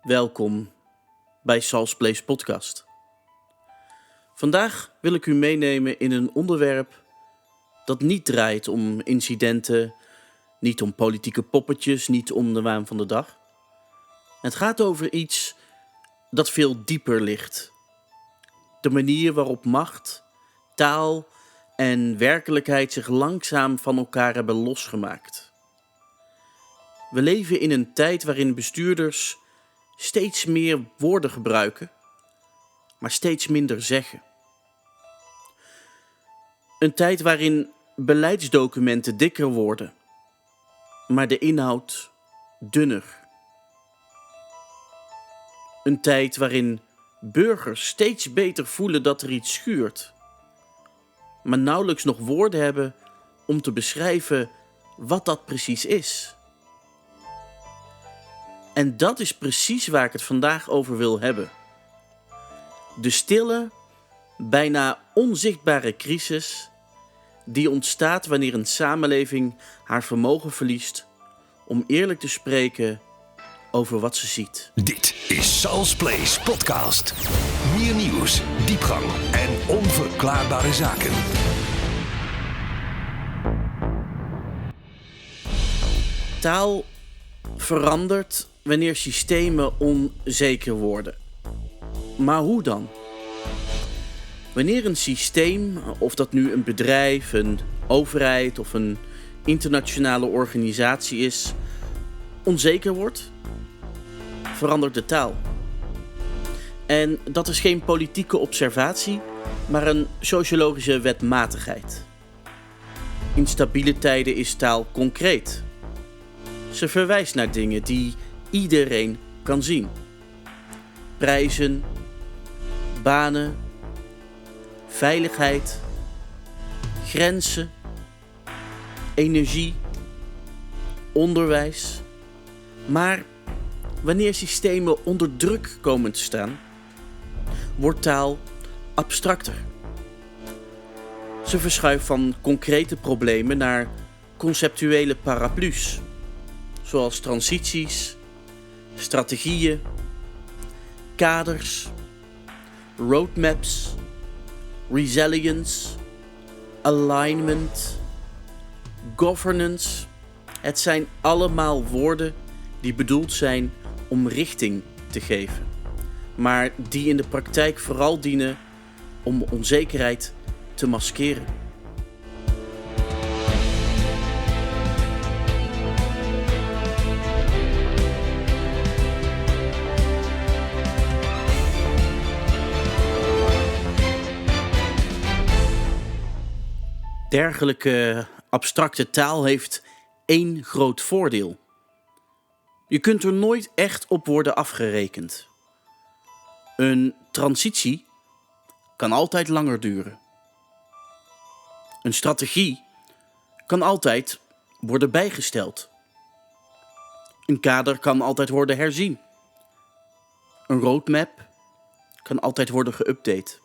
Welkom bij Sal's Place podcast. Vandaag wil ik u meenemen in een onderwerp dat niet draait om incidenten, niet om politieke poppetjes, niet om de waan van de dag. Het gaat over iets dat veel dieper ligt. De manier waarop macht, taal en werkelijkheid zich langzaam van elkaar hebben losgemaakt. We leven in een tijd waarin bestuurders steeds meer woorden gebruiken, maar steeds minder zeggen. Een tijd waarin beleidsdocumenten dikker worden, maar de inhoud dunner. Een tijd waarin burgers steeds beter voelen dat er iets schuurt, maar nauwelijks nog woorden hebben om te beschrijven wat dat precies is. En dat is precies waar ik het vandaag over wil hebben. De stille, bijna onzichtbare crisis die ontstaat wanneer een samenleving haar vermogen verliest om eerlijk te spreken over wat ze ziet. Dit is Sal's Place podcast. Meer nieuws, diepgang en onverklaarbare zaken. Taal verandert wanneer systemen onzeker worden. Maar hoe dan? Wanneer een systeem, of dat nu een bedrijf, een overheid of een internationale organisatie is, onzeker wordt, verandert de taal. En dat is geen politieke observatie, maar een sociologische wetmatigheid. In stabiele tijden is taal concreet. Ze verwijst naar dingen die iedereen kan zien. Prijzen, banen, veiligheid, grenzen, energie, onderwijs. Maar wanneer systemen onder druk komen te staan, wordt taal abstracter. Ze verschuift van concrete problemen naar conceptuele paraplu's, zoals transities, strategieën, kaders, roadmaps, resilience, alignment, governance. Het zijn allemaal woorden die bedoeld zijn om richting te geven, maar die in de praktijk vooral dienen om onzekerheid te maskeren. Dergelijke abstracte taal heeft één groot voordeel. Je kunt er nooit echt op worden afgerekend. Een transitie kan altijd langer duren. Een strategie kan altijd worden bijgesteld. Een kader kan altijd worden herzien. Een roadmap kan altijd worden geüpdate.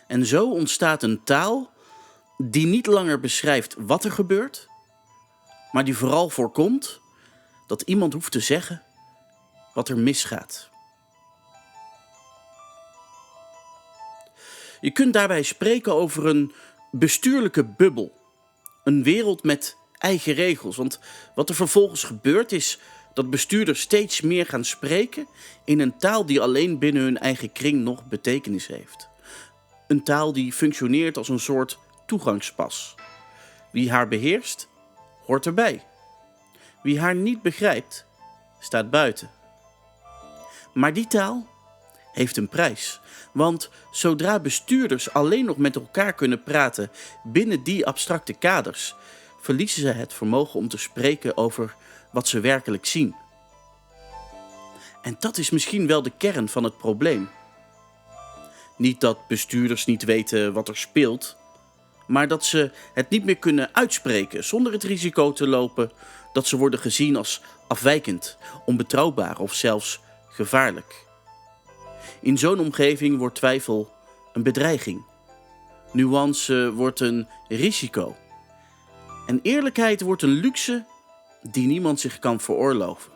En zo ontstaat een taal die niet langer beschrijft wat er gebeurt, maar die vooral voorkomt dat iemand hoeft te zeggen wat er misgaat. Je kunt daarbij spreken over een bestuurlijke bubbel, een wereld met eigen regels. Want wat er vervolgens gebeurt is dat bestuurders steeds meer gaan spreken in een taal die alleen binnen hun eigen kring nog betekenis heeft. Een taal die functioneert als een soort toegangspas. Wie haar beheerst, hoort erbij. Wie haar niet begrijpt, staat buiten. Maar die taal heeft een prijs. Want zodra bestuurders alleen nog met elkaar kunnen praten binnen die abstracte kaders, verliezen ze het vermogen om te spreken over wat ze werkelijk zien. En dat is misschien wel de kern van het probleem. Niet dat bestuurders niet weten wat er speelt, maar dat ze het niet meer kunnen uitspreken zonder het risico te lopen dat ze worden gezien als afwijkend, onbetrouwbaar of zelfs gevaarlijk. In zo'n omgeving wordt twijfel een bedreiging. Nuance wordt een risico. En eerlijkheid wordt een luxe die niemand zich kan veroorloven.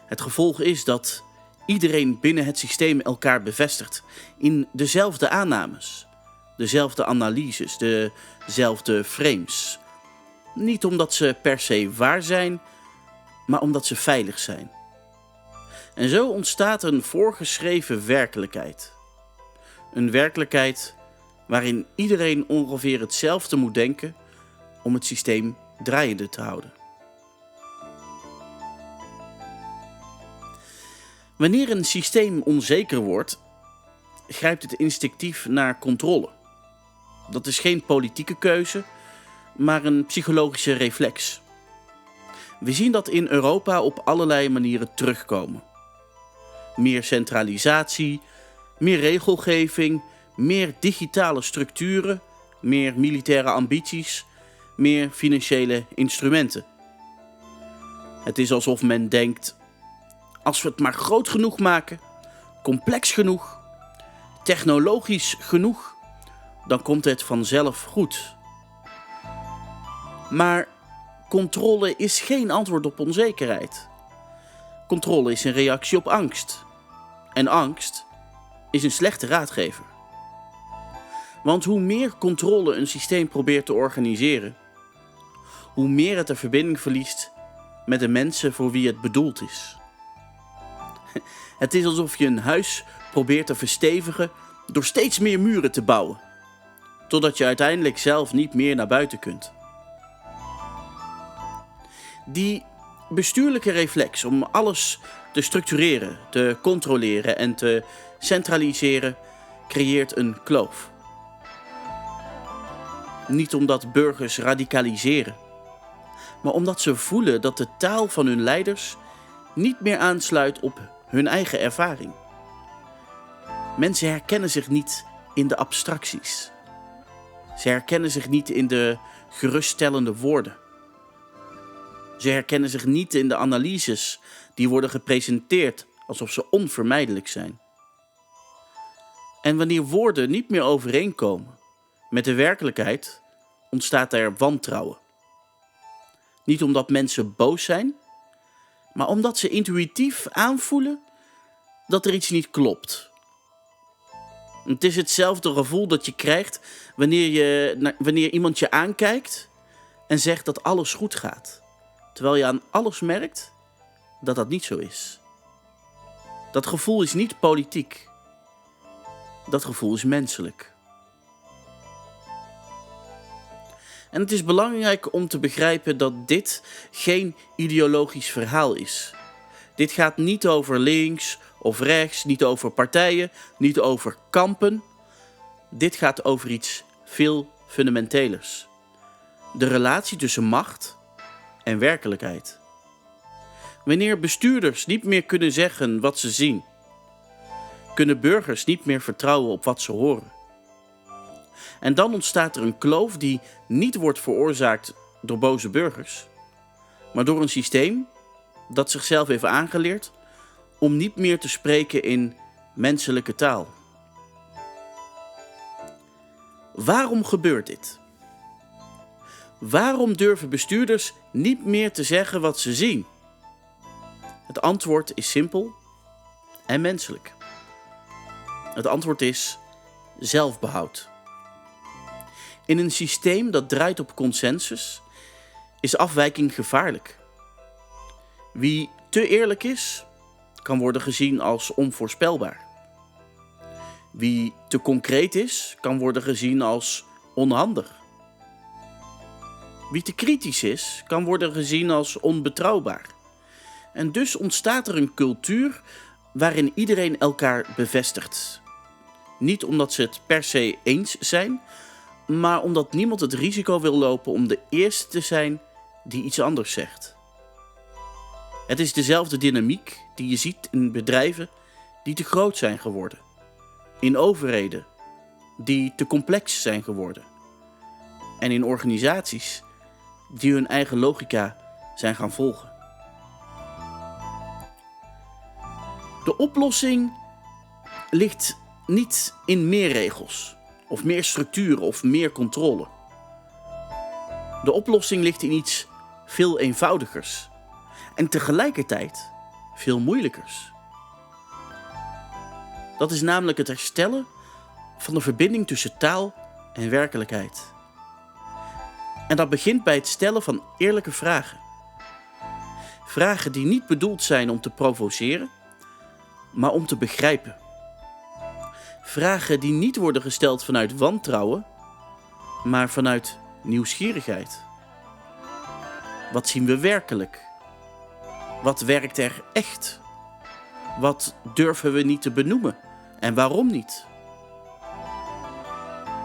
Het gevolg is dat iedereen binnen het systeem elkaar bevestigt in dezelfde aannames, dezelfde analyses, dezelfde frames. Niet omdat ze per se waar zijn, maar omdat ze veilig zijn. En zo ontstaat een voorgeschreven werkelijkheid. Een werkelijkheid waarin iedereen ongeveer hetzelfde moet denken om het systeem draaiende te houden. Wanneer een systeem onzeker wordt, grijpt het instinctief naar controle. Dat is geen politieke keuze, maar een psychologische reflex. We zien dat in Europa op allerlei manieren terugkomen. Meer centralisatie, meer regelgeving, meer digitale structuren, meer militaire ambities, meer financiële instrumenten. Het is alsof men denkt: als we het maar groot genoeg maken, complex genoeg, technologisch genoeg, dan komt het vanzelf goed. Maar controle is geen antwoord op onzekerheid. Controle is een reactie op angst. En angst is een slechte raadgever. Want hoe meer controle een systeem probeert te organiseren, hoe meer het de verbinding verliest met de mensen voor wie het bedoeld is. Het is alsof je een huis probeert te verstevigen door steeds meer muren te bouwen, totdat je uiteindelijk zelf niet meer naar buiten kunt. Die bestuurlijke reflex om alles te structureren, te controleren en te centraliseren creëert een kloof. Niet omdat burgers radicaliseren, maar omdat ze voelen dat de taal van hun leiders niet meer aansluit op hun eigen ervaring. Mensen herkennen zich niet in de abstracties. Ze herkennen zich niet in de geruststellende woorden. Ze herkennen zich niet in de analyses die worden gepresenteerd alsof ze onvermijdelijk zijn. En wanneer woorden niet meer overeenkomen met de werkelijkheid, ontstaat er wantrouwen. Niet omdat mensen boos zijn, maar omdat ze intuïtief aanvoelen dat er iets niet klopt. Het is hetzelfde gevoel dat je krijgt wanneer iemand je aankijkt en zegt dat alles goed gaat, terwijl je aan alles merkt dat dat niet zo is. Dat gevoel is niet politiek. Dat gevoel is menselijk. En het is belangrijk om te begrijpen dat dit geen ideologisch verhaal is. Dit gaat niet over links of rechts, niet over partijen, niet over kampen. Dit gaat over iets veel fundamentelers. De relatie tussen macht en werkelijkheid. Wanneer bestuurders niet meer kunnen zeggen wat ze zien, kunnen burgers niet meer vertrouwen op wat ze horen. En dan ontstaat er een kloof die niet wordt veroorzaakt door boze burgers, maar door een systeem dat zichzelf heeft aangeleerd om niet meer te spreken in menselijke taal. Waarom gebeurt dit? Waarom durven bestuurders niet meer te zeggen wat ze zien? Het antwoord is simpel en menselijk. Het antwoord is zelfbehoud. In een systeem dat draait op consensus is afwijking gevaarlijk. Wie te eerlijk is, kan worden gezien als onvoorspelbaar. Wie te concreet is, kan worden gezien als onhandig. Wie te kritisch is, kan worden gezien als onbetrouwbaar. En dus ontstaat er een cultuur waarin iedereen elkaar bevestigt. Niet omdat ze het per se eens zijn, maar omdat niemand het risico wil lopen om de eerste te zijn die iets anders zegt. Het is dezelfde dynamiek die je ziet in bedrijven die te groot zijn geworden. In overheden die te complex zijn geworden. En in organisaties die hun eigen logica zijn gaan volgen. De oplossing ligt niet in meer regels, of meer structuren, of meer controle. De oplossing ligt in iets veel eenvoudigers en tegelijkertijd veel moeilijkers. Dat is namelijk het herstellen van de verbinding tussen taal en werkelijkheid. En dat begint bij het stellen van eerlijke vragen. Vragen die niet bedoeld zijn om te provoceren, maar om te begrijpen. Vragen die niet worden gesteld vanuit wantrouwen, maar vanuit nieuwsgierigheid. Wat zien we werkelijk? Wat werkt er echt? Wat durven we niet te benoemen en waarom niet?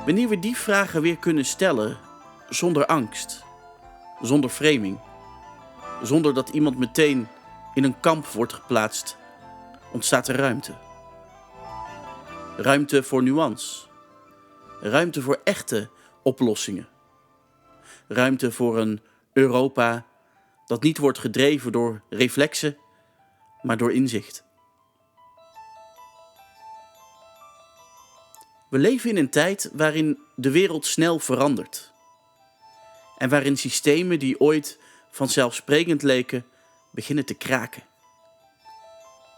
Wanneer we die vragen weer kunnen stellen zonder angst, zonder framing, zonder dat iemand meteen in een kamp wordt geplaatst, ontstaat er ruimte. Ruimte voor nuance. Ruimte voor echte oplossingen. Ruimte voor een Europa dat niet wordt gedreven door reflexen, maar door inzicht. We leven in een tijd waarin de wereld snel verandert. En waarin systemen die ooit vanzelfsprekend leken, beginnen te kraken.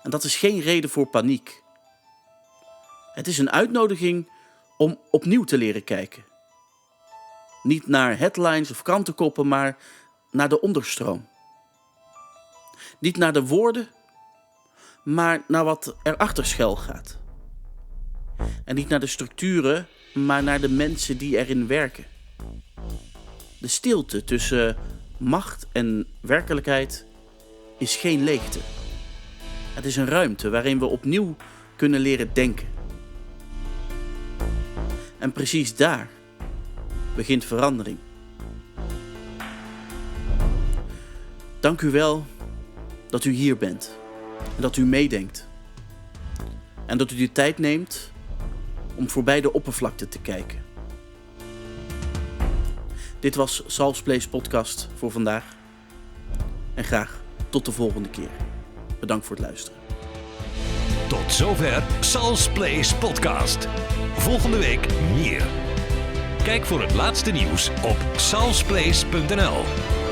En dat is geen reden voor paniek. Het is een uitnodiging om opnieuw te leren kijken. Niet naar headlines of krantenkoppen, maar naar de onderstroom. Niet naar de woorden, maar naar wat erachter schuil gaat. En niet naar de structuren, maar naar de mensen die erin werken. De stilte tussen macht en werkelijkheid is geen leegte. Het is een ruimte waarin we opnieuw kunnen leren denken. En precies daar begint verandering. Dank u wel dat u hier bent en dat u meedenkt. En dat u de tijd neemt om voorbij de oppervlakte te kijken. Dit was Sal's Place podcast voor vandaag. En graag tot de volgende keer. Bedankt voor het luisteren. Tot zover Sal's Place podcast. Volgende week meer. Kijk voor het laatste nieuws op salsplace.nl.